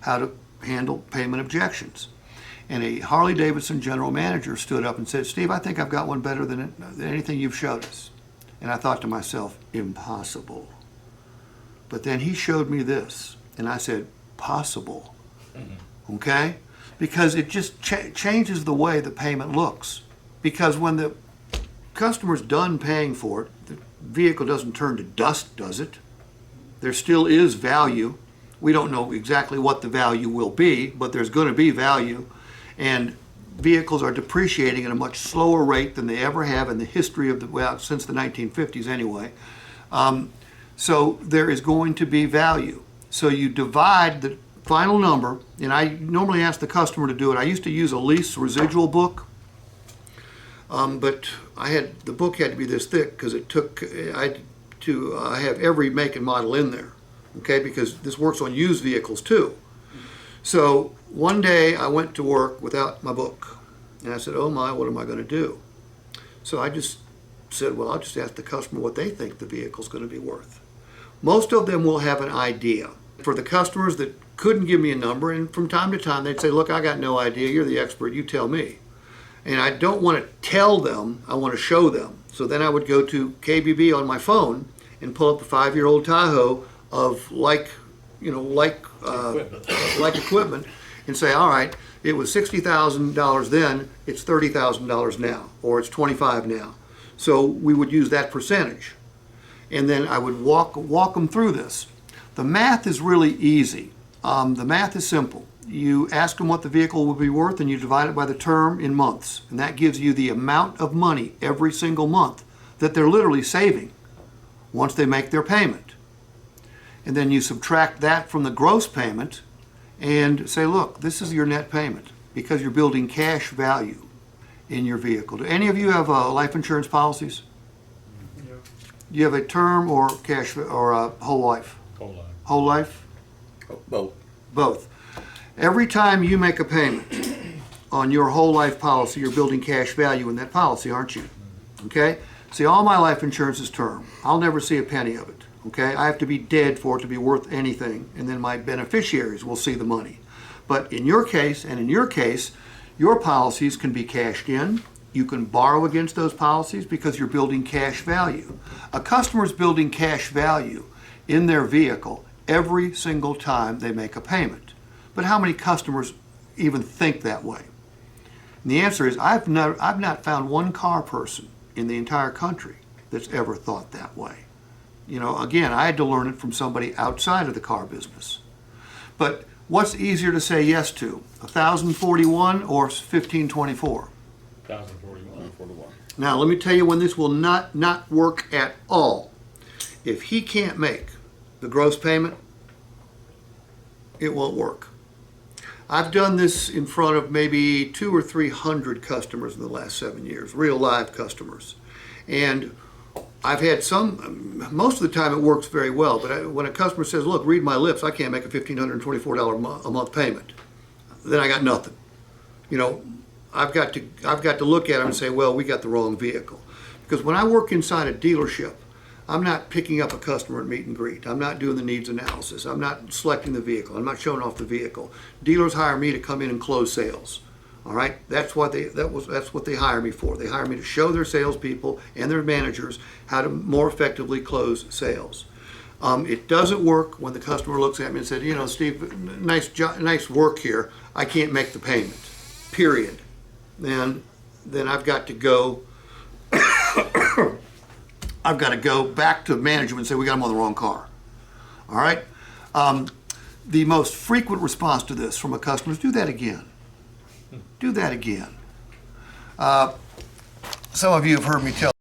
how to handle payment objections. And a Harley-Davidson general manager stood up and said, "Steve, I think I've got one better than anything you've showed us." And I thought to myself, impossible. But then he showed me this, and I said, possible. Okay? Because it just changes the way the payment looks. Because when the customer's done paying for it, the vehicle doesn't turn to dust, does it? There still is value. We don't know exactly what the value will be, but there's going to be value. And vehicles are depreciating at a much slower rate than they ever have in the history of the, well, since the 1950s anyway. So there is going to be value. So you divide the final number, and I normally ask the customer to do it. I used to use a lease residual book, but the book had to be this thick because it took, I had to have every make and model in there, okay, because this works on used vehicles too. So one day I went to work without my book, and I said, oh my, what am I going to do? So I just said, well, I'll just ask the customer what they think the vehicle's going to be worth. Most of them will have an idea. For the customers that couldn't give me a number, and from time to time they'd say, look, I got no idea, you're the expert, you tell me. And I don't want to tell them, I want to show them. So then I would go to KBB on my phone and pull up a 5-year-old Tahoe of like equipment and say, all right, it was $60,000 then, it's $30,000 now, or it's $25,000 now. So we would use that percentage. And then I would walk them through this. The math is really easy. The math is simple. You ask them what the vehicle will be worth and you divide it by the term in months. And that gives you the amount of money every single month that they're literally saving once they make their payment. And then you subtract that from the gross payment and say, look, this is your net payment because you're building cash value in your vehicle. Do any of you have life insurance policies? Yeah. Do you have a term or cash or a whole life? Whole life. Whole life? Both. Both. Every time you make a payment on your whole life policy, you're building cash value in that policy, aren't you? Okay? See, all my life insurance is term. I'll never see a penny of it. Okay? I have to be dead for it to be worth anything, and then my beneficiaries will see the money. But in your case, and in your case, your policies can be cashed in. You can borrow against those policies because you're building cash value. A customer's building cash value in their vehicle every single time they make a payment. But how many customers even think that way? And the answer is I've not found one car person in the entire country that's ever thought that way. You know, again, I had to learn it from somebody outside of the car business. But what's easier to say yes to, 1,041 or 1,524? 1,041. Now, let me tell you when this will not work at all. If he can't make the gross payment, it won't work. I've done this in front of maybe 200 or 300 customers in the last 7 years, real live customers. And I've had some, most of the time it works very well, but when a customer says, look, read my lips, I can't make a $1,524 a month payment, then I got nothing. You know, I've got to look at them and say, well, we got the wrong vehicle. Because when I work inside a dealership, I'm not picking up a customer at meet and greet. I'm not doing the needs analysis. I'm not selecting the vehicle. I'm not showing off the vehicle. Dealers hire me to come in and close sales. All right, that's what they hire me for. They hire me to show their salespeople and their managers how to more effectively close sales. It doesn't work when the customer looks at me and said, you know, Steve, nice work here. I can't make the payment. Period. Then I've got to go. I've got to go back to management and say we got them on the wrong car. All right. The most frequent response to this from a customer is, do that again. Do that again. Some of you have heard me tell